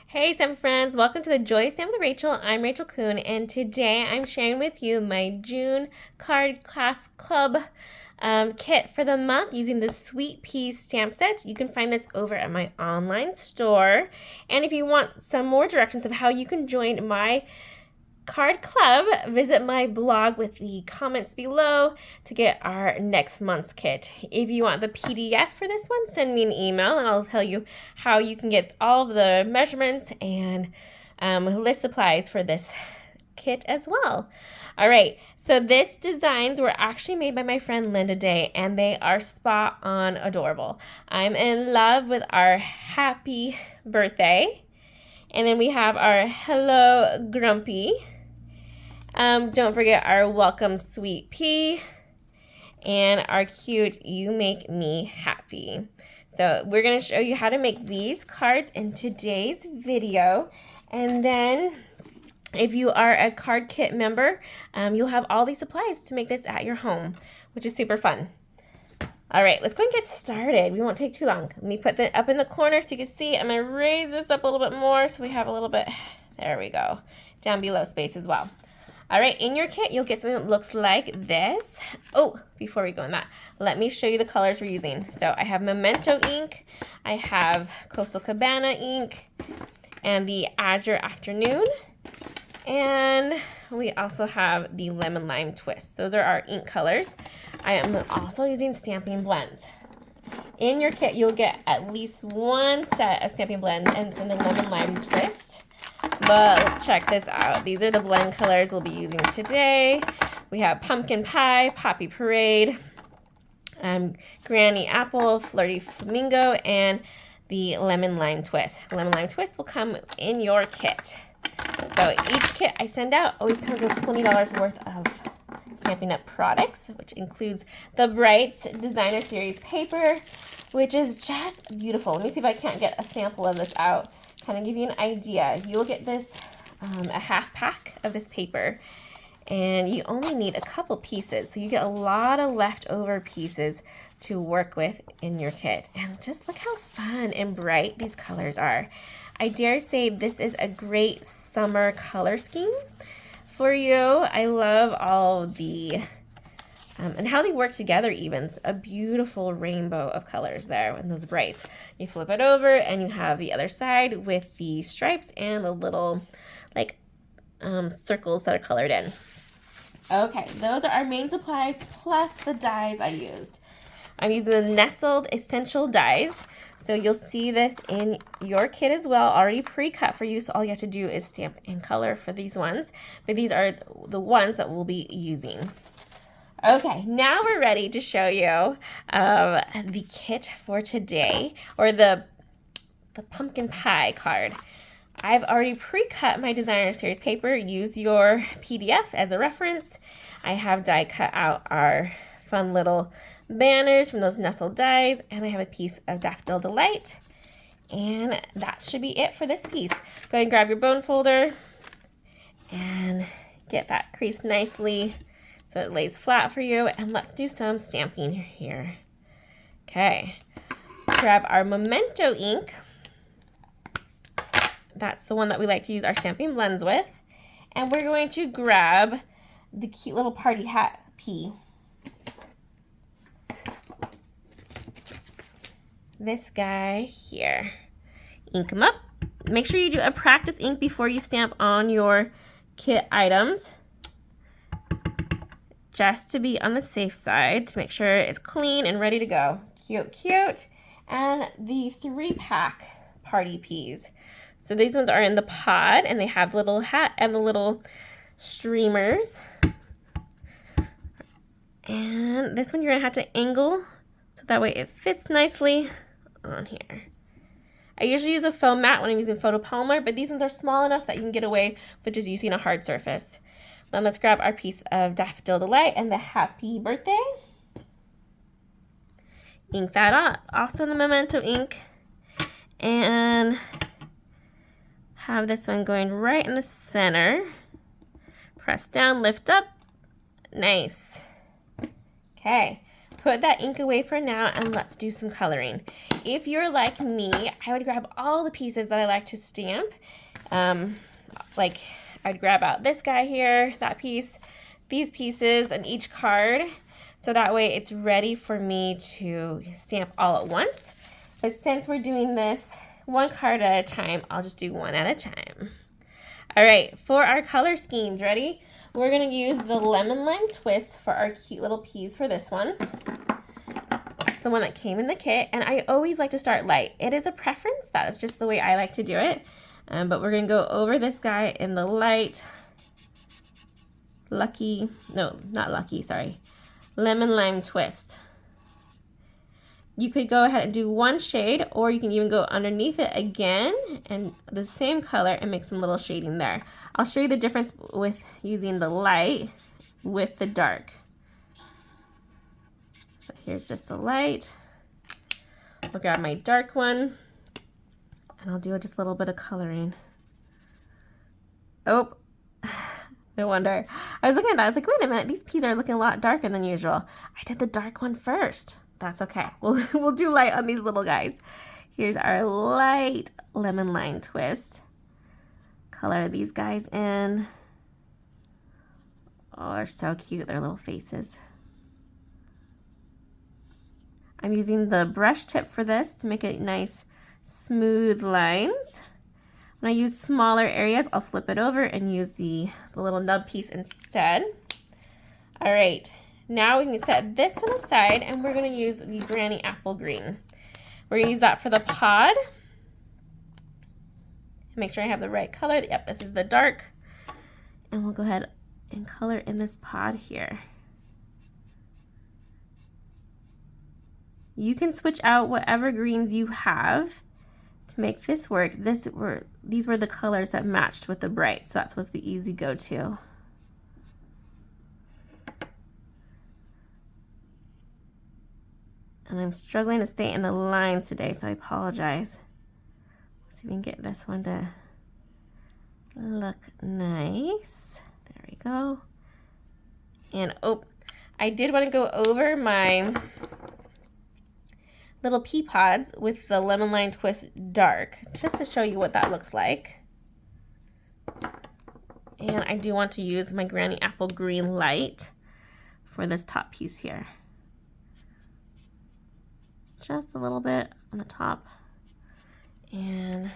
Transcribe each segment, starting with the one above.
Hey Stamp friends, welcome to the Joy Stamp with Rachel. I'm Rachel Kuhn, and today I'm sharing with you my June Card Class Club kit for the month using the Sweet Pea stamp set. You can find this over at my online store. And if you want some more directions of how you can join my card club, visit my blog with the comments below to get our next month's kit. If you want the PDF for this one, send me an email and I'll tell you how you can get all of the measurements and list supplies for this kit as well. All right, so these designs were actually made by my friend Linda Day, and they are spot on adorable. I'm in love with our happy birthday, and then we have our hello grumpy. Don't forget our welcome sweet pea and our cute you make me happy. So we're going to show you how to make these cards in today's video. And then if you are a card kit member, you'll have all these supplies to make this at your home, which is super fun. All right, let's go and get started. We won't take too long. Let me put that up in the corner so you can see. I'm going to raise this up a little bit more so we have a little bit, there we go, down below space as well. All right, in your kit, you'll get something that looks like this. Oh, before we go on that, let me show you the colors we're using. So I have Memento ink, I have Coastal Cabana ink, and the Azure Afternoon, and we also have the Lemon Lime Twist. Those are our ink colors. I am also using stamping blends. In your kit, you'll get at least one set of stamping blends, and it's in the Lemon Lime Twist. But check this out. These are the blend colors we'll be using today. We have Pumpkin Pie, Poppy Parade, Granny Apple, Flirty Flamingo, and the Lemon Lime Twist. The Lemon Lime Twist will come in your kit. So each kit I send out always comes with $20 worth of Stampin' Up! Products, which includes the Brights Designer Series paper, which is just beautiful. Let me see if I can't get a sample of this out. Kind of give you an idea. You'll get this, a half pack of this paper, and you only need a couple pieces. So you get a lot of leftover pieces to work with in your kit. And just look how fun and bright these colors are. I dare say this is a great summer color scheme for you. I love all the and how they work together even. It's a beautiful rainbow of colors there in those brights. You flip it over and you have the other side with the stripes and the little like circles that are colored in. Okay, those are our main supplies plus the dies I used. I'm using the Nestled Essential dies. So you'll see this in your kit as well, already pre-cut for you. So all you have to do is stamp and color for these ones. But these are the ones that we'll be using. Okay, now we're ready to show you the kit for today, or the pumpkin pie card. I've already pre-cut my designer series paper. Use your PDF as a reference. I have die cut out our fun little banners from those nestled dies, and I have a piece of Daffodil Delight. And that should be it for this piece. Go ahead and grab your bone folder and get that creased nicely so it lays flat for you. And let's do some stamping here. Okay, grab our Memento ink. That's the one that we like to use our stamping blends with. And we're going to grab the cute little party hat pea. This guy here. Ink them up. Make sure you do a practice ink before you stamp on your kit items, just to be on the safe side, to make sure it's clean and ready to go. Cute, cute. And the 3-pack party peas. So these ones are in the pod, and they have the little hat and the little streamers. And this one you're gonna have to angle so that way it fits nicely on here. I usually use a foam mat when I'm using photopolymer, but these ones are small enough that you can get away with just using a hard surface. Then let's grab our piece of Daffodil Delight and the Happy Birthday. Ink that up, also in the Memento ink. And have this one going right in the center. Press down, lift up. Nice. Okay, put that ink away for now and let's do some coloring. If you're like me, I would grab all the pieces that I like to stamp. Like I'd grab out this guy here, that piece, these pieces, and each card. So that way it's ready for me to stamp all at once. But since we're doing this one card at a time, I'll just do one at a time. All right, for our color schemes, ready? We're gonna use the lemon lime twist for our cute little peas for this one. That's the one that came in the kit, and I always like to start light. It is a preference, that is just the way I like to do it. But we're gonna go over this guy in the light, lemon lime twist. You could go ahead and do one shade, or you can even go underneath it again and the same color and make some little shading there. I'll show you the difference with using the light with the dark. So here's just the light. I'll grab my dark one and I'll do just a little bit of coloring. Oh, no wonder. I was looking at that, I was like, wait a minute, these peas are looking a lot darker than usual. I did the dark one first. That's okay. We'll do light on these little guys. Here's our light lemon lime twist. Color these guys in. Oh, they're so cute, their little faces. I'm using the brush tip for this to make it nice, smooth lines. When I use smaller areas, I'll flip it over and use the little nub piece instead. All right. Now we can set this one aside and we're going to use the Granny Apple Green. We're going to use that for the pod. Make sure I have the right color. Yep, this is the dark. And we'll go ahead and color in this pod here. You can switch out whatever greens you have to make this work. These were the colors that matched with the bright, so that was the easy go-to. And I'm struggling to stay in the lines today, so I apologize. Let's see if we can get this one to look nice. There we go. And oh, I did want to go over my little pea pods with the lemon lime twist dark, just to show you what that looks like. And I do want to use my Granny Apple Green light for this top piece here. Just a little bit on the top. And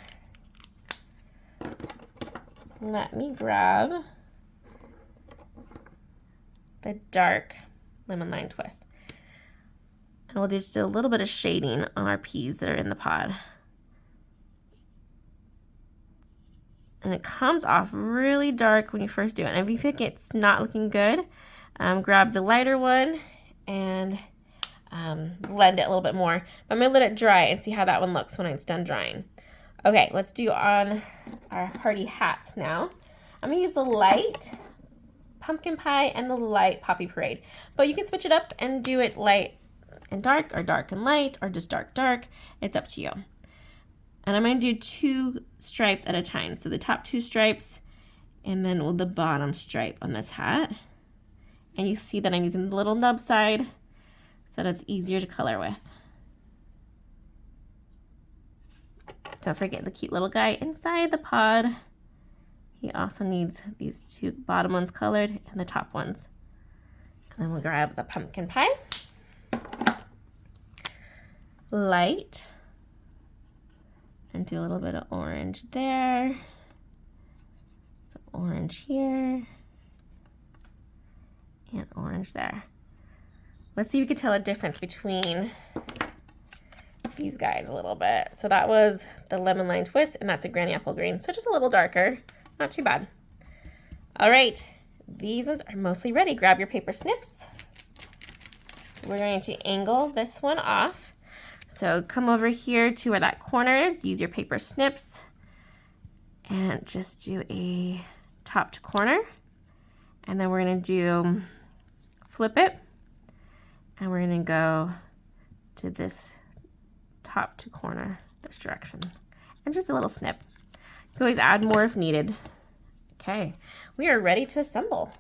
let me grab the dark lemon lime twist. And we'll just do a little bit of shading on our peas that are in the pod. And it comes off really dark when you first do it. And if you think it's not looking good, grab the lighter one and blend it a little bit more. But I'm gonna let it dry and see how that one looks when it's done drying. Okay, let's do on our party hats now. I'm gonna use the light pumpkin pie and the light poppy parade. But you can switch it up and do it light and dark, or dark and light, or just dark dark. It's up to you. And I'm gonna do 2 stripes at a time. So the top 2 stripes and then the bottom stripe on this hat. And you see that I'm using the little nub side so that it's easier to color with. Don't forget the cute little guy inside the pod. He also needs these 2 bottom ones colored and the top ones. And then we'll grab the pumpkin pie. Light. And do a little bit of orange there. Some orange here. And orange there. Let's see if we can tell a difference between these guys a little bit. So that was the lemon lime twist, and that's a Granny Apple Green. So just a little darker, not too bad. All right, these ones are mostly ready. Grab your paper snips. We're going to angle this one off. So come over here to where that corner is, use your paper snips, and just do a top to corner. And then we're gonna do, flip it, and we're gonna go to this top to corner, this direction. And just a little snip. You can always add more if needed. Okay, we are ready to assemble.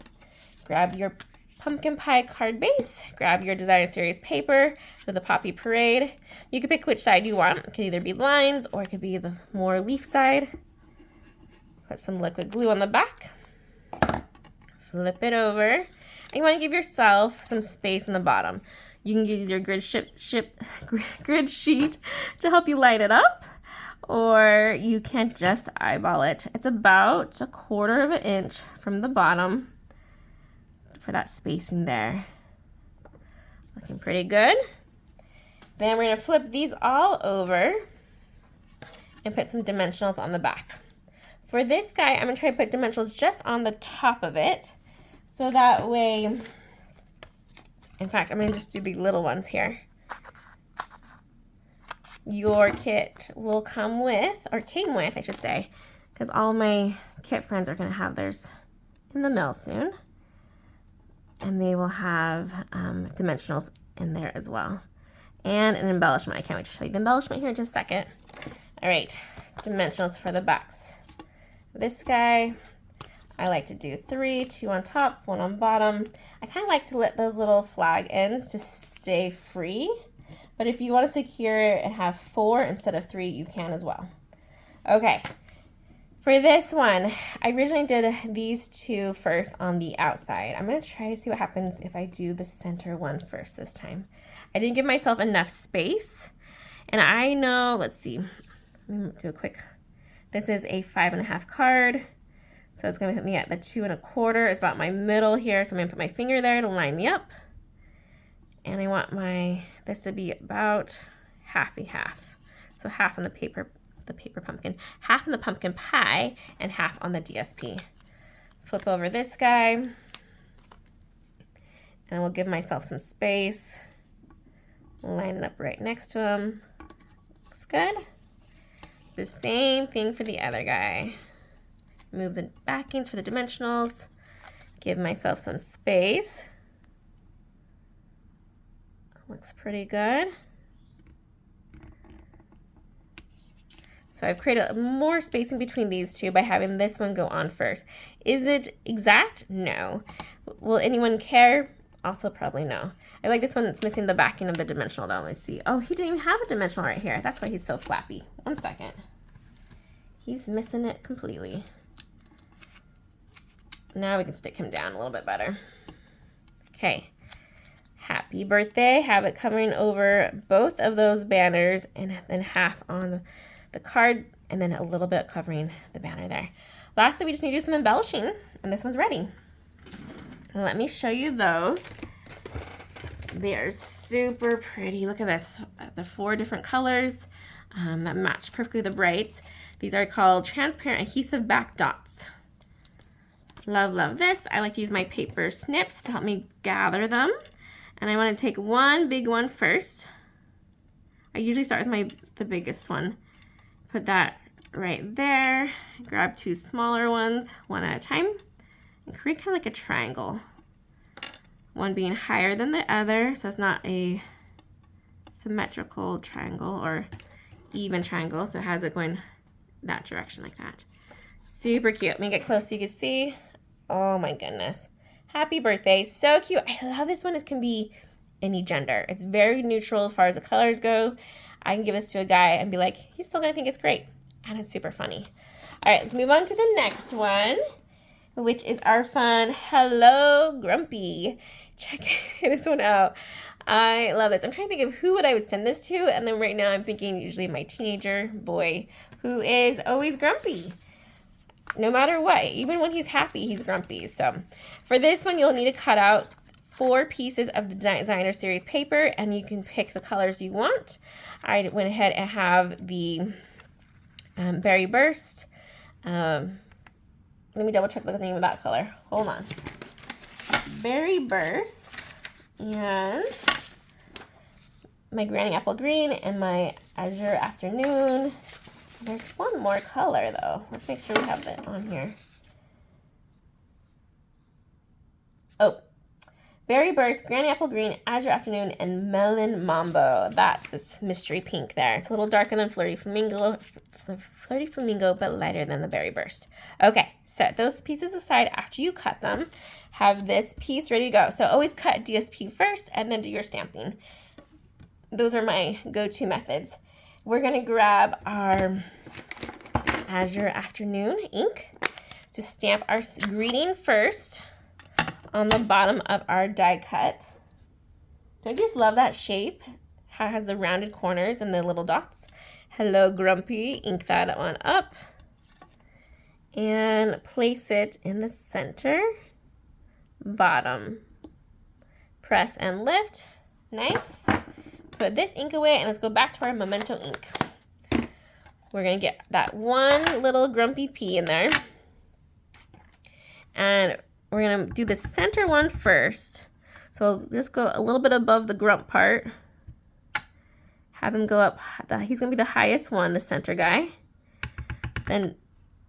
Grab your pumpkin pie card base. Grab your designer series paper for the Poppy Parade. You can pick which side you want. It could either be lines or it could be the more leaf side. Put some liquid glue on the back. Flip it over. And you want to give yourself some space in the bottom. You can use your grid sheet to help you light it up, or you can just eyeball it. It's about 1/4 inch from the bottom for that spacing there. Looking pretty good. Then we're going to flip these all over and put some dimensionals on the back. For this guy, I'm going to try to put dimensionals just on the top of it, so that way, in fact, I'm going to just do the little ones here. Your kit will come with, or came with, I should say, because all my kit friends are going to have theirs in the mail soon. And they will have dimensionals in there as well. And an embellishment. I can't wait to show you the embellishment here in just a second. All right, dimensionals for the box. This guy, I like to do 3, 2 on top, 1 on bottom. I kind of like to let those little flag ends just stay free. But if you want to secure it and have 4 instead of 3, you can as well. Okay, for this one, I originally did these 2 first on the outside. I'm going to try to see what happens if I do the center one first this time. I didn't give myself enough space. And I know, let's see, let me do a quick, this is a 5.5 card. So it's going to put me at the 2 1/4. It's about my middle here. So I'm going to put my finger there to line me up. And I want this to be about half. So half on the paper pumpkin, half on the pumpkin pie, and half on the DSP. Flip over this guy. And we'll give myself some space. Line it up right next to him. Looks good. The same thing for the other guy. Move the backings for the dimensionals. Give myself some space. Looks pretty good. So I've created more spacing between these 2 by having this one go on first. Is it exact? No. Will anyone care? Also probably no. I like this one that's missing the backing of the dimensional though. Let's see. Oh, he didn't even have a dimensional right here. That's why he's so flappy. 1 second. He's missing it completely. Now we can stick him down a little bit better. Okay. Happy birthday. Have it covering over both of those banners and then half on the card and then a little bit covering the banner there. Lastly, we just need to do some embellishing and this one's ready. Let me show you those. They are super pretty. Look at this. The 4 different colors that match perfectly the brights. These are called transparent adhesive back dots. Love, love this. I like to use my paper snips to help me gather them. And I want to take one big one first. I usually start with the biggest one. Put that right there. Grab 2 smaller ones, one at a time. And create kind of like a triangle. One being higher than the other, so it's not a symmetrical triangle or even triangle. So it has it going that direction like that. Super cute. Let me get close so you can see. Oh my goodness. Happy birthday. So cute. I love this one. It can be any gender. It's very neutral as far as the colors go. I can give this to a guy and be like, he's still going to think it's great. And it's super funny. All right, let's move on to the next one, which is our fun Hello Grumpy. Check this one out. I love this. I'm trying to think of who I would send this to. And then right now I'm thinking usually my teenager boy who is always grumpy. No matter what, even when he's happy, he's grumpy. So for this one, you'll need to cut out 4 pieces of the designer series paper and you can pick the colors you want. I went ahead and have the Berry Burst. Let me double check the name of that color. Hold on. Berry Burst and my Granny Apple Green and my Azure Afternoon. There's one more color though. Let's make sure we have that on here. Oh, Berry Burst, Granny Apple Green, Azure Afternoon, and Melon Mambo. That's this mystery pink there. It's a little darker than Flirty Flamingo, but lighter than the Berry Burst. Okay, set those pieces aside after you cut them. Have this piece ready to go. So always cut DSP first and then do your stamping. Those are my go-to methods. We're gonna grab our Azure Afternoon ink to stamp our greeting first on the bottom of our die cut. Don't you just love that shape? How it has the rounded corners and the little dots. Hello, Grumpy. Ink that one up. And place it in the center. Bottom. Press and lift. Nice. Put this ink away and let's go back to our Memento ink. We're going to get that one little Grumpy P in there. And we're going to do the center one first. So just go a little bit above the grump part. Have him go up. He's going to be the highest one, the center guy. Then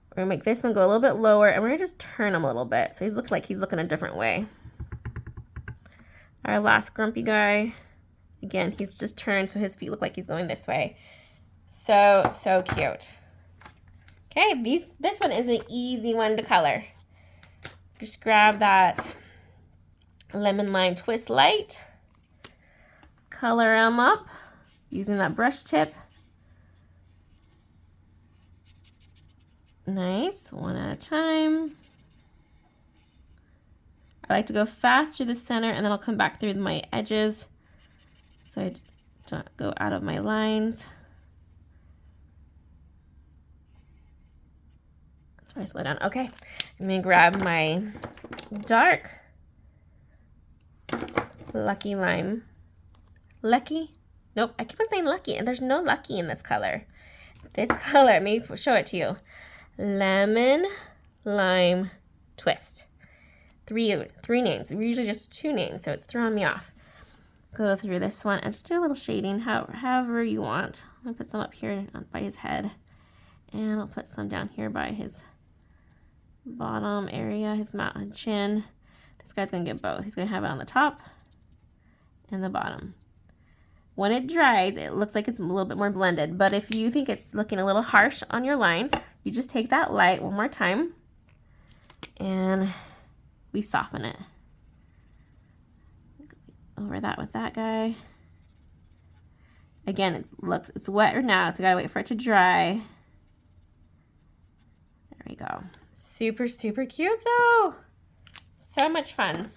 we're going to make this one go a little bit lower. And we're going to just turn him a little bit. So he's looking like he's looking a different way. Our last grumpy guy. Again, he's just turned so his feet look like he's going this way. So cute. Okay, this one is an easy one to color. Just grab that Lemon Lime Twist Light. Color them up using that brush tip. Nice, one at a time. I like to go fast through the center and then I'll come back through my edges so I don't go out of my lines. That's why I slow down. Okay, I'm gonna grab my dark Lucky Lime. Lucky? Nope, I keep on saying Lucky and there's no Lucky in this color. This color, let me show it to you. Lemon Lime Twist. Three names. Usually just 2 names, so it's throwing me off. Go through this one and just do a little shading however you want. I'm gonna put some up here by his head, and I'll put some down here by his bottom area, his mouth and chin. This guy's gonna get both. He's gonna have it on the top and the bottom. When it dries, it looks like it's a little bit more blended, but if you think it's looking a little harsh on your lines, you just take that light one more time and we soften it. Over that with that guy. Again, it's wetter now, so we gotta wait for it to dry. There we go. Super cute though. So much fun.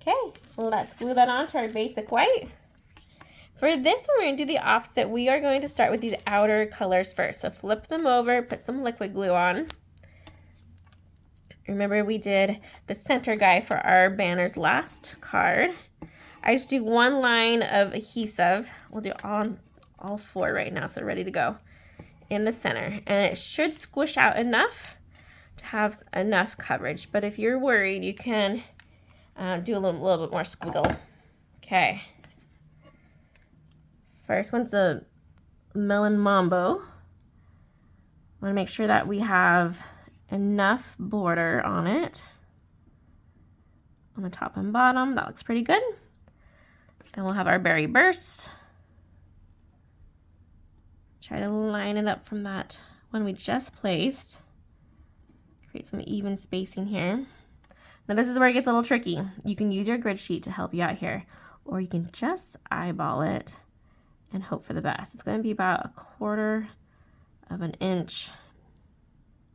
Okay, let's glue that onto our basic white. For this one, we're gonna do the opposite. We are going to start with these outer colors first. So flip them over, put some liquid glue on. Remember we did the center guy for our banner's last card. I just do 1 line of adhesive. We'll do all 4 right now, so ready to go. In the center. And it should squish out enough to have enough coverage. But if you're worried, you can do a little bit more squiggle. Okay. First one's a Melon Mambo. I want to make sure that we have enough border on it. On the top and bottom, that looks pretty good. Then we'll have our Berry Burst. Try to line it up from that one we just placed. Create some even spacing here. Now this is where it gets a little tricky. You can use your grid sheet to help you out here, or you can just eyeball it and hope for the best. It's going to be about 1/4 of an inch.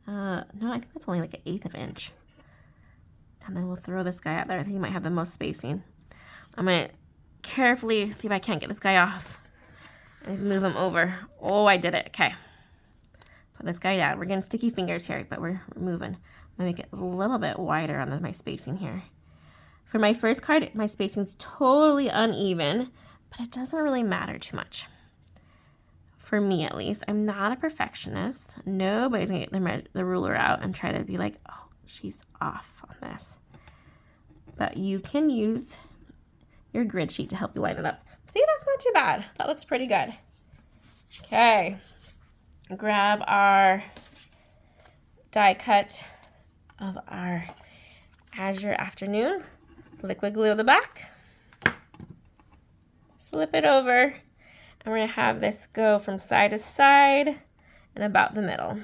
No, I think that's only like 1/8 of an inch. And then we'll throw this guy out there. I think he might have the most spacing. I'm going to carefully see if I can't get this guy off and move him over. Oh, I did it. Okay. Put this guy down. We're getting sticky fingers here, but we're moving. I'm going to make it a little bit wider on my spacing here. For my first card, my spacing's totally uneven, but it doesn't really matter too much. For me, at least. I'm not a perfectionist. Nobody's going to get the ruler out and try to be like, oh, she's off on this. But you can use your grid sheet to help you line it up. See, that's not too bad. That looks pretty good. Okay. Grab our die cut of our Azure Afternoon. liquid glue the back. Flip it over. And we're going to have this go from side to side and about the middle.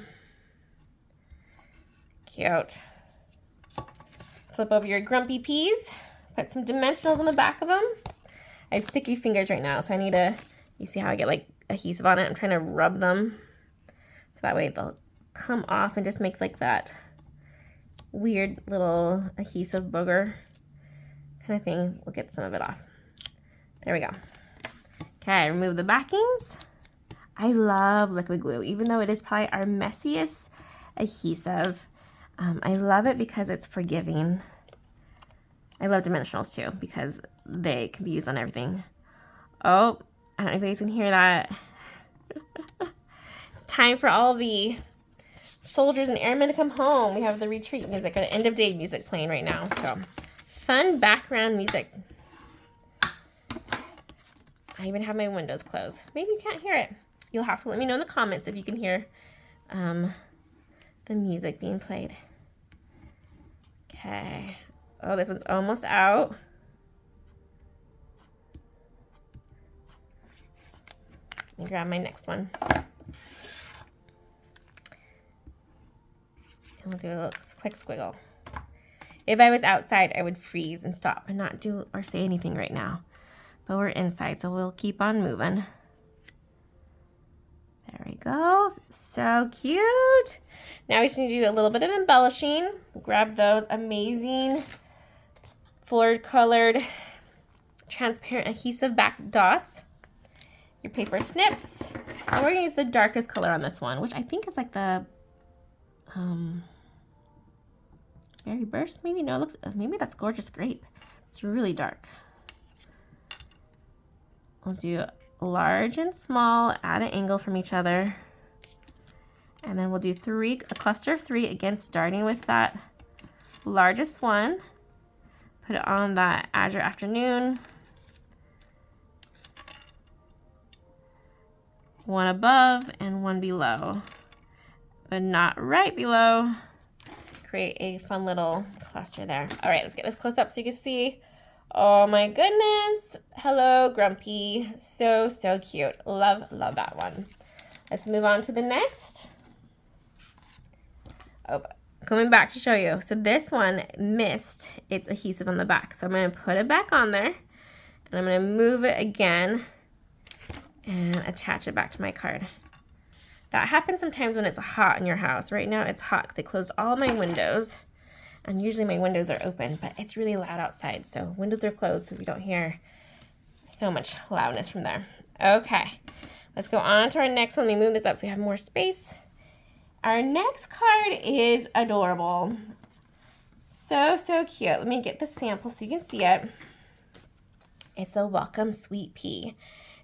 Cute. Flip over your grumpy peas. Put some dimensionals on the back of them. I have sticky fingers right now, so I need to, you see how I get like adhesive on it? I'm trying to rub them so that way they'll come off and just make like that weird little adhesive booger kind of thing. We'll get some of it off. There we go. Okay, remove the backings. I love liquid glue, even though it is probably our messiest adhesive. I love it because it's forgiving. I love dimensionals too because they can be used on everything. Oh, I don't know if you guys can hear that. It's time for all the soldiers and airmen to come home. We have the retreat music or the end of day music playing right now. So fun background music. I even have my windows closed. Maybe you can't hear it. You'll have to let me know in the comments if you can hear the music being played. Okay. Oh, this one's almost out. Let me grab my next one. And we'll do a little quick squiggle. If I was outside, I would freeze and stop and not do or say anything right now. But we're inside, so we'll keep on moving. There we go. So cute. Now we just need to do a little bit of embellishing. Grab those amazing florid colored transparent adhesive back dots. Your paper snips. And we're going to use the darkest color on this one, which I think is like the Berry Burst, maybe? No, it looks, maybe that's Gorgeous Grape. It's really dark. We'll do large and small at an angle from each other. And then we'll do a cluster of 3, again, starting with that largest one. Put it on that Azure Afternoon. One above and one below, but not right below. Create a fun little cluster there. All right, let's get this close up so you can see. Oh my goodness. Hello, Grumpy. So, so cute. Love, love that one. Let's move on to the next. Oh, coming back to show you. So this one missed its adhesive on the back. So I'm going to put it back on there. And I'm going to move it again and attach it back to my card. That happens sometimes when it's hot in your house. Right now it's hot because I closed all my windows. And usually my windows are open, but it's really loud outside. So windows are closed so we don't hear so much loudness from there. Okay, let's go on to our next one. Let me move this up so we have more space. Our next card is adorable. So, so cute. Let me get the sample so you can see it. It's a Welcome Sweet Pea.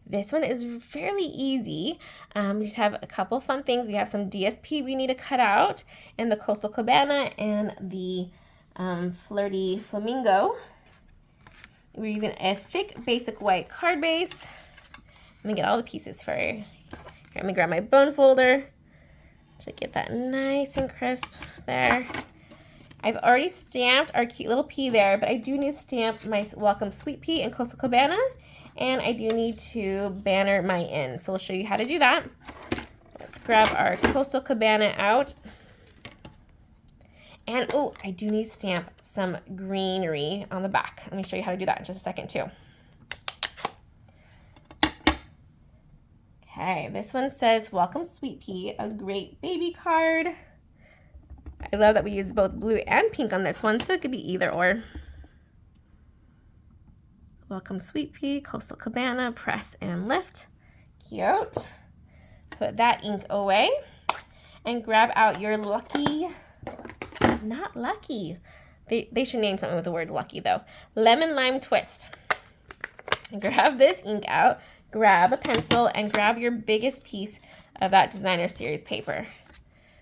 This one is fairly easy. We just have a couple fun things. We have some DSP we need to cut out, and the Coastal Cabana and the Flirty Flamingo. We're using a thick basic white card base. Let me get all the pieces for you. Here, let me grab my bone folder to get that nice and crisp there. I've already stamped our cute little pea there, but I do need to stamp my Welcome Sweet Pea and Coastal Cabana. And I do need to banner my ends. So we'll show you how to do that. Let's grab our Coastal Cabana out. And oh, I do need to stamp some greenery on the back. Let me show you how to do that in just a second too. Okay, this one says, Welcome Sweet Pea, a great baby card. I love that we use both blue and pink on this one, so it could be either or. Welcome Sweet Pea, Coastal Cabana, press and lift. Cute. Put that ink away and grab out your lucky, not lucky. They should name something with the word lucky though. Lemon Lime Twist. And grab this ink out, grab a pencil, and grab your biggest piece of that designer series paper.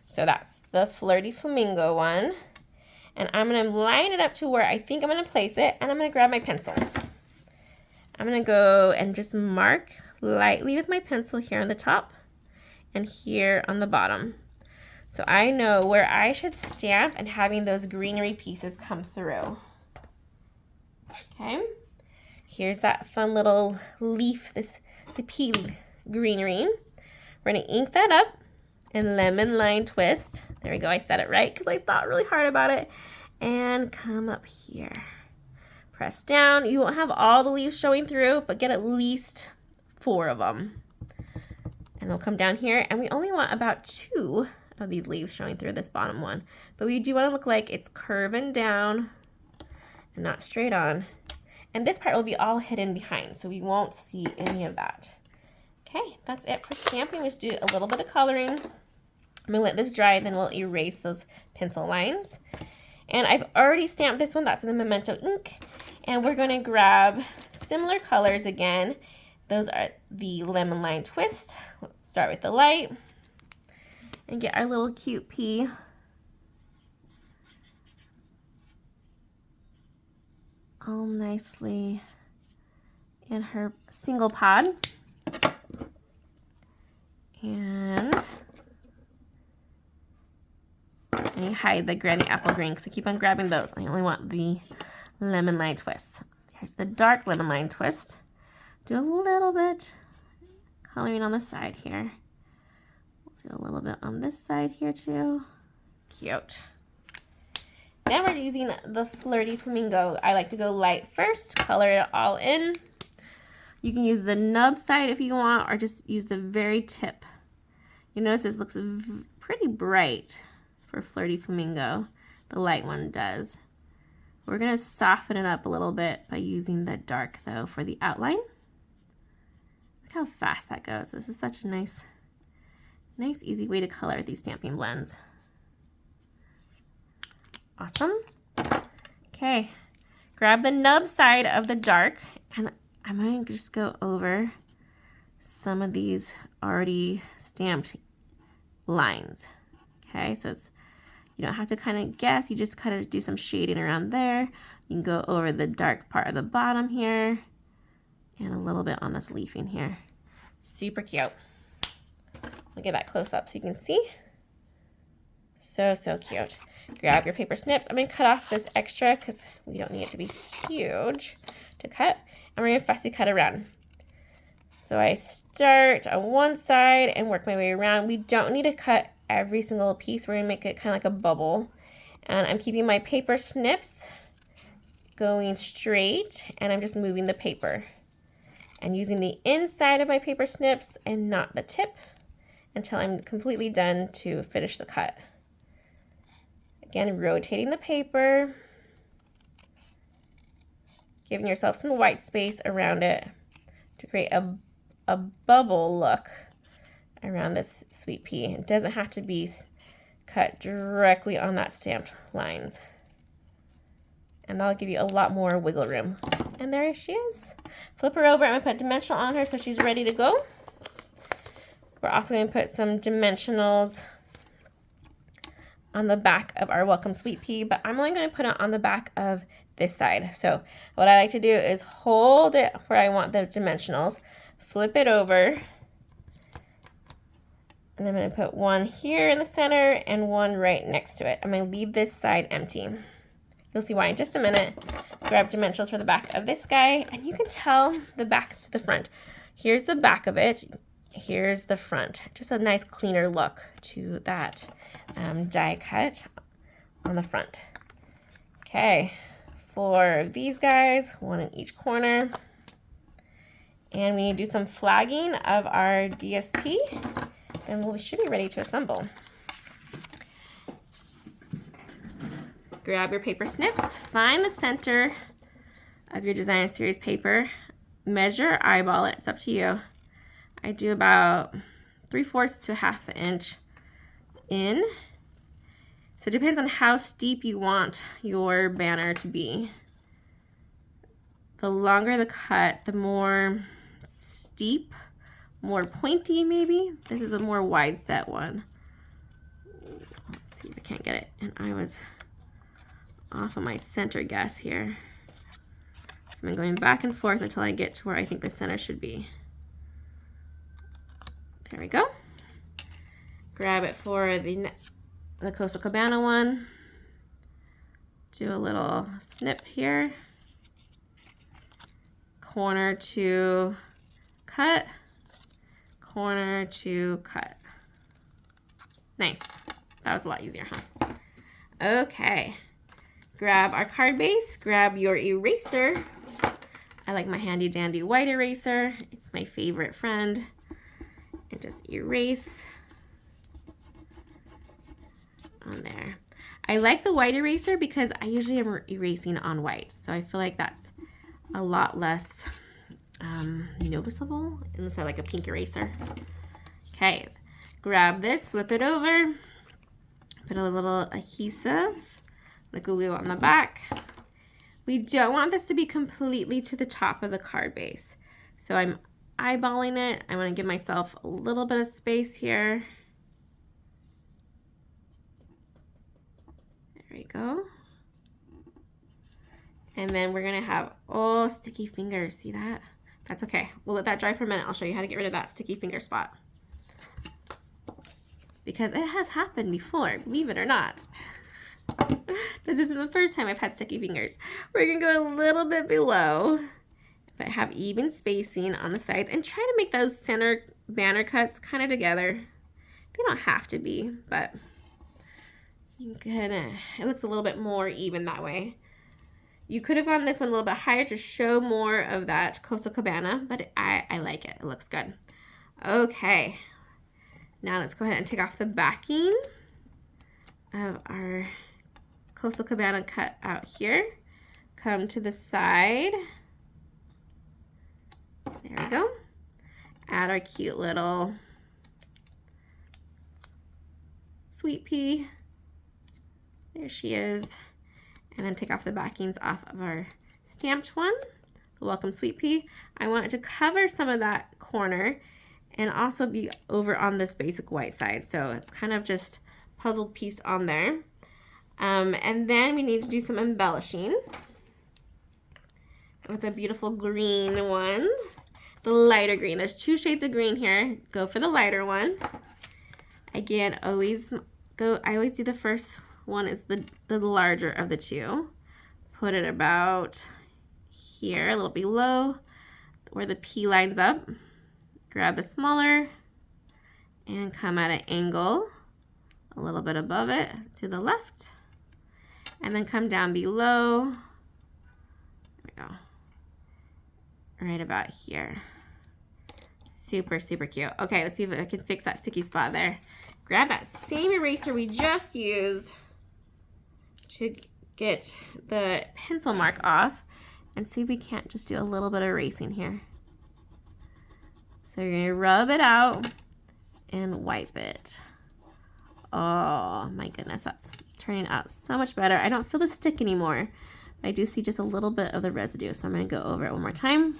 So that's the Flirty Flamingo one. And I'm gonna line it up to where I think I'm gonna place it, and I'm gonna grab my pencil. I'm going to go and just mark lightly with my pencil here on the top and here on the bottom. So I know where I should stamp and having those greenery pieces come through. Okay, here's that fun little leaf, the pea greenery. We're gonna ink that up and lemon line twist. There we go, I said it right because I thought really hard about it. And come up here. Press down. You won't have all the leaves showing through, but get at least 4 of them. And they'll come down here, and we only want about 2 of these leaves showing through this bottom one. But we do want to look like it's curving down and not straight on. And this part will be all hidden behind, so we won't see any of that. Okay, that's it for stamping. Let's do a little bit of coloring. I'm gonna let this dry, then we'll erase those pencil lines. And I've already stamped this one, that's in the Memento ink. And we're gonna grab similar colors again. Those are the lemon line twist. We'll start with the light and get our little cute pea. All nicely in her single pod. And you hide the Granny Apple Green because I keep on grabbing those. I only want the lemon line twist. Here's the dark lemon line twist. Do a little bit coloring on the side here. We'll do a little bit on this side here too. Cute. Now we're using the Flirty Flamingo. I like to go light first, color it all in. You can use the nub side if you want, or just use the very tip. You notice this looks pretty bright for Flirty Flamingo. The light one does. We're gonna soften it up a little bit by using the dark though for the outline. Look how fast that goes. This is such a nice, easy way to color these stamping blends. Awesome. Okay, grab the nub side of the dark, and I'm going to just go over some of these already stamped lines. Okay, so it's, you don't have to kind of guess, you just kind of do some shading around there. You can go over the dark part of the bottom here and a little bit on this leafing here. Super cute. I'll get that close up so you can see. So cute. Grab your paper snips. I'm going to cut off this extra because we don't need it to be huge to cut. And we're going to fussy cut around. So I start on one side and work my way around. We don't need to cut every single piece. We're going to make it kind of like a bubble. And I'm keeping my paper snips going straight, and I'm just moving the paper. And using the inside of my paper snips and not the tip until I'm completely done to finish the cut. Again, rotating the paper, giving yourself some white space around it to create a bubble look around this sweet pea. It doesn't have to be cut directly on that stamped lines. And that'll give you a lot more wiggle room. And there she is. Flip her over. I'm going to put dimensional on her so she's ready to go. We're also going to put some dimensionals on the back of our Welcome Sweet Pea, but I'm only going to put it on the back of this side. So what I like to do is hold it where I want the dimensionals, flip it over, and I'm going to put one here in the center and one right next to it. I'm going to leave this side empty. You'll see why in just a minute. Grab dimensionals for the back of this guy, and you can tell the back to the front. Here's the back of it. Here's the front. Just a nice cleaner look to that die cut on the front. Okay, 4 of these guys, 1 in each corner. And we need to do some flagging of our DSP, and we should be ready to assemble. Grab your paper snips, find the center of your design series paper, measure, eyeball it, it's up to you. I do about 3/4 to 1/2 inch in. So it depends on how steep you want your banner to be. The longer the cut, the more steep, more pointy maybe. This is a more wide set one. Let's see if I can't get it. And I was off of my center guess here. So I'm going back and forth until I get to where I think the center should be. There we go. Grab it for the Coastal Cabana one. Do a little snip here. corner to cut, corner to cut. Nice. That was a lot easier, huh? Okay. Grab our card base, grab your eraser. I like my handy dandy white eraser. It's my favorite friend. And just erase on there. I like the white eraser because I usually am erasing on white. So I feel like that's a lot less noticeable instead of like a pink eraser. Okay, grab this, flip it over, put a little adhesive, the glue on the back. We don't want this to be completely to the top of the card base. So I'm eyeballing it. I want to give myself a little bit of space here. There we go. And then we're gonna have, oh, sticky fingers, see that? That's okay, we'll let that dry for a minute. I'll show you how to get rid of that sticky finger spot. Because it has happened before, believe it or not. This isn't the first time I've had sticky fingers. We're gonna go a little bit below, but have even spacing on the sides and try to make those center banner cuts kind of together. They don't have to be, but you can, it looks a little bit more even that way. You could have gone this one a little bit higher to show more of that Coastal Cabana, but I like it. It looks good. Okay, now let's go ahead and take off the backing of our Coastal Cabana cut out here. Come to the side. There we go. Add our cute little sweet pea. There she is. And then take off the backings off of our stamped one, the Welcome Sweet Pea. I want it to cover some of that corner and also be over on this basic white side. So it's kind of just puzzled piece on there. And then we need to do some embellishing with a beautiful green one, the lighter green. There's two shades of green here. Go for the lighter one. Again, I always do the first one is the larger of the two. Put it about here, a little below where the P lines up. Grab the smaller and come at an angle a little bit above it to the left. And then come down below. There we go. Right about here. Super, super cute. Okay, let's see if I can fix that sticky spot there. Grab that same eraser we just used to get the pencil mark off and see if we can't just do a little bit of erasing here. So you're gonna rub it out and wipe it. Oh my goodness, that's turning out so much better. I don't feel the stick anymore. I do see just a little bit of the residue, so I'm gonna go over it one more time.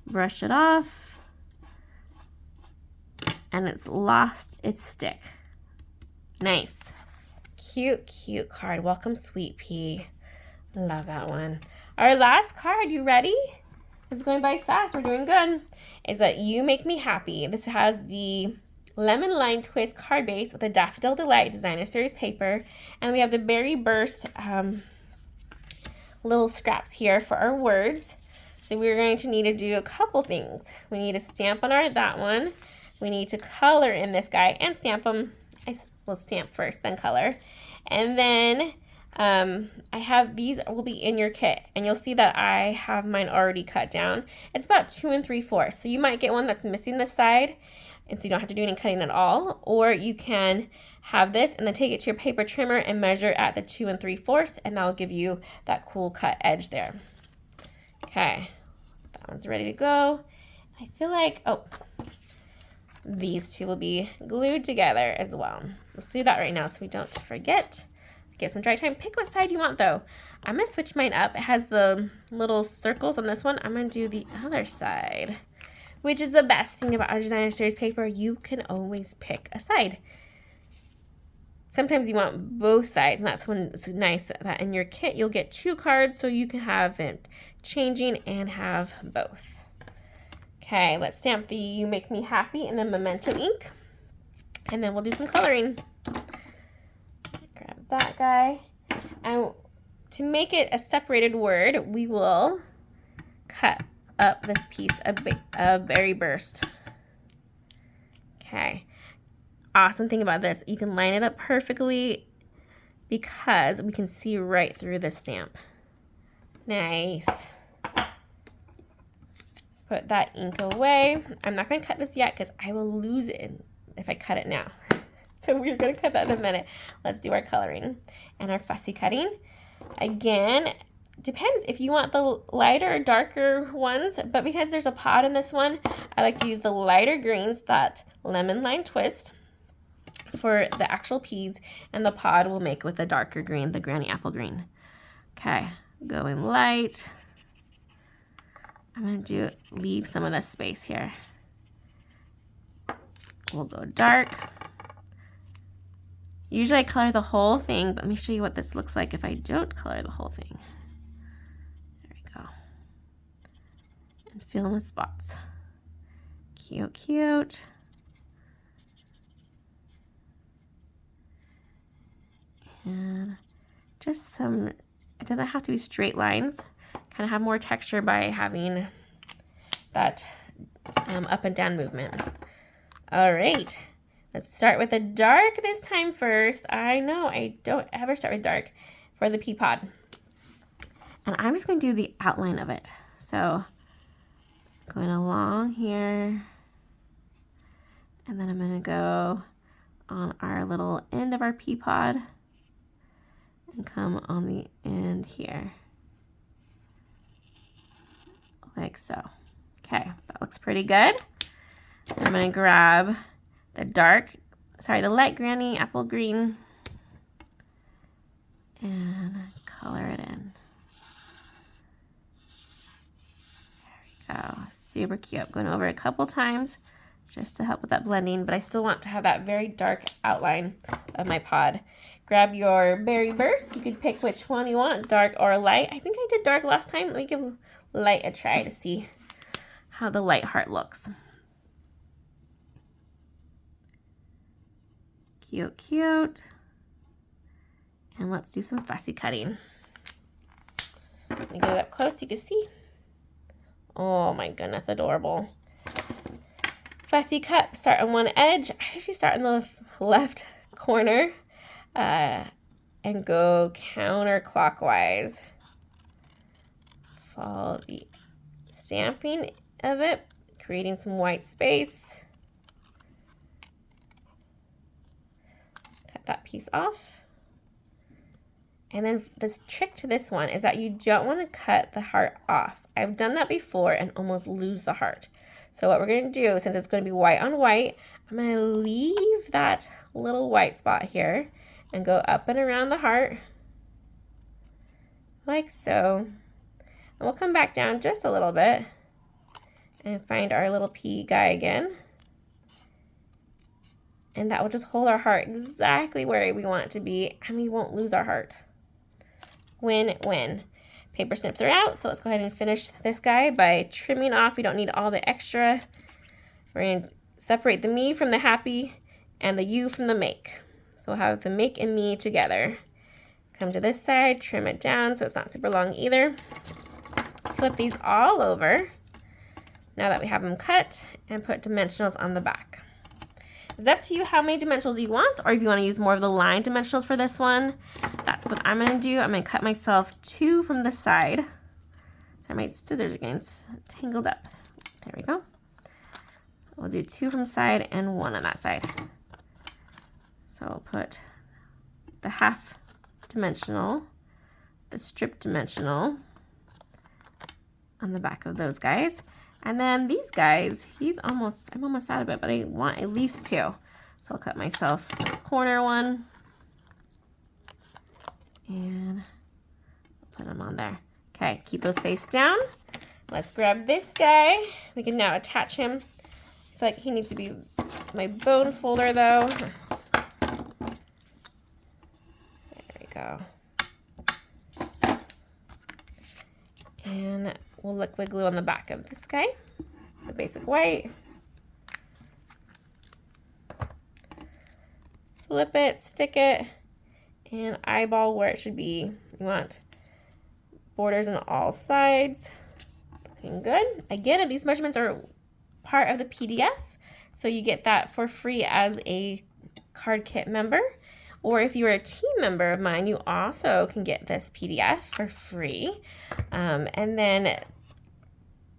Brush it off. And it's lost its stick. Nice. Cute, cute card. Welcome, Sweet Pea. Love that one. Our last card, you ready? This is going by fast. We're doing good. Is that You Make Me Happy. This has the Lemon Line Twist card base with a Daffodil Delight Designer Series paper. And we have the Berry Burst little scraps here for our words. So we're going to need to do a couple things. We need to stamp on that one. We need to color in this guy and stamp them. I will stamp first, then color. And then I have these will be in your kit, and you'll see that I have mine already cut down. It's about 2 3/4. So you might get one that's missing this side, and so you don't have to do any cutting at all. Or you can have this and then take it to your paper trimmer and measure at the 2 3/4, and that'll give you that cool cut edge there. Okay, that one's ready to go. I feel like, oh, these two will be glued together as well. Let's do that right now so we don't forget. Get some dry time. Pick what side you want though. I'm gonna switch mine up. It has the little circles on this one. I'm gonna do the other side, which is the best thing about our Designer Series paper. You can always pick a side. Sometimes you want both sides, and that's when it's nice that in your kit you'll get 2 cards so you can have it changing and have both. Okay, let's stamp the You Make Me Happy in the Memento ink, and then we'll do some coloring. Grab that guy. And to make it a separated word, we will cut up this piece of berry burst. Okay. Awesome thing about this, you can line it up perfectly because we can see right through the stamp. Nice. Put that ink away. I'm not going to cut this yet because I will lose it if I cut it now. So we're going to cut that in a minute. Let's do our coloring and our fussy cutting. Again, depends if you want the lighter or darker ones, but because there's a pod in this one, I like to use the lighter greens, that lemon lime twist, for the actual peas, and the pod will make with the darker green, the granny apple green. Okay, going light. I'm going to leave some of this space here. We'll go dark. Usually I color the whole thing, but let me show you what this looks like if I don't color the whole thing. There we go. And fill in with spots. Cute, cute. And just some, it doesn't have to be straight lines. Kind of have more texture by having that up and down movement. All right. Let's start with the dark this time first. I know I don't ever start with dark for the pea pod. And I'm just going to do the outline of it. So going along here. And then I'm going to go on our little end of our pea pod and come on the end here. Like so. Okay, that looks pretty good. I'm going to grab the light granny apple green and color it in. There we go. Super cute. I'm going over it a couple times just to help with that blending, but I still want to have that very dark outline of my pod. Grab your berry burst. You could pick which one you want, dark or light. I think I did dark last time. Let me give light a try to see how the light heart looks. Cute, cute. And let's do some fussy cutting. Let me get it up close so you can see. Oh my goodness, adorable. Fussy cut, start on one edge. I usually start in the left corner and go counterclockwise. Follow the stamping of it, creating some white space. Cut that piece off. And then this trick to this one is that you don't want to cut the heart off. I've done that before and almost lose the heart. So what we're going to do, since it's going to be white on white, I'm going to leave that little white spot here and go up and around the heart like so. And we'll come back down just a little bit and find our little pea guy again. And that will just hold our heart exactly where we want it to be, and we won't lose our heart. Win-win. Paper snips are out, so let's go ahead and finish this guy by trimming off. We don't need all the extra. We're going to separate the me from the happy and the you from the make. So we'll have the make and me together. Come to this side, trim it down so it's not super long either. Flip these all over now that we have them cut, and put dimensionals on the back. It's up to you how many dimensionals you want, or if you want to use more of the line dimensionals for this one. That's what I'm going to do. I'm going to cut myself 2 from the side. Sorry, my scissors are getting tangled up. There we go. We'll do 2 from side and 1 on that side. So I'll put the half dimensional, the strip dimensional on the back of those guys. And then these guys, I'm almost out of it, but I want at least 2. So I'll cut myself this corner one and put them on there. Okay, keep those face down. Let's grab this guy. We can now attach him. I feel like he needs to be my bone folder though. There we go. And we'll liquid glue on the back of this guy, the basic white. Flip it, stick it, and eyeball where it should be. You want borders on all sides. Looking good. Again, these measurements are part of the PDF, so you get that for free as a card kit member. Or if you're a team member of mine, you also can get this PDF for free. And then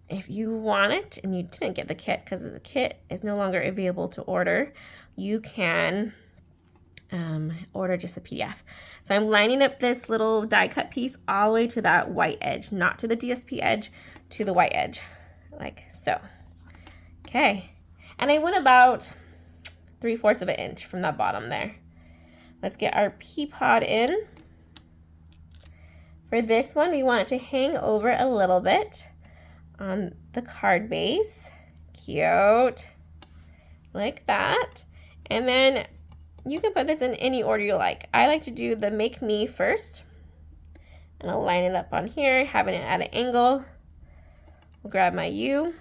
if you want it and you didn't get the kit because the kit is no longer available to order, you can order just the PDF. So I'm lining up this little die cut piece all the way to that white edge, not to the DSP edge, to the white edge, like so. Okay, and I went about 3/4 of an inch from that bottom there. Let's get our pea pod in. For this one, we want it to hang over a little bit on the card base. Cute, like that. And then you can put this in any order you like. I like to do the Make Me first, and I'll line it up on here, having it at an angle. We'll grab my U.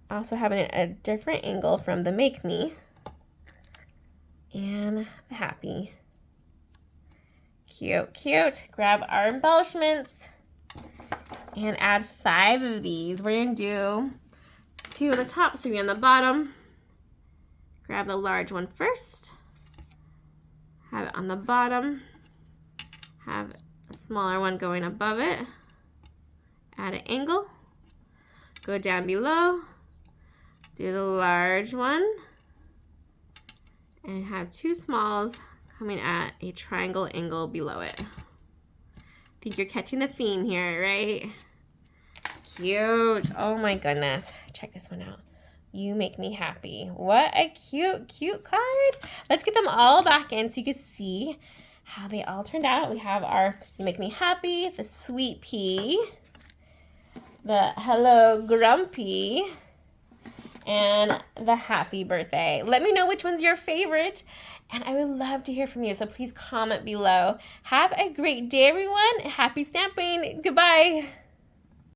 Also having it at a different angle from the Make Me and the Happy. Cute, cute. Grab our embellishments and add 5 of these. We're gonna do 2 on the top, 3 on the bottom. Grab the large one first, have it on the bottom, have a smaller one going above it, add an angle, go down below, do the large one, and have 2 smalls coming at a triangle angle below it. I think you're catching the theme here, right? Cute. Oh my goodness. Check this one out. You Make Me Happy. What a cute, cute card. Let's get them all back in so you can see how they all turned out. We have our You Make Me Happy, the Sweet Pea, the Hello Grumpy, and the Happy Birthday. Let me know which one's your favorite, and I would love to hear from you, so please comment below. Have a great day, everyone. Happy stamping. Goodbye.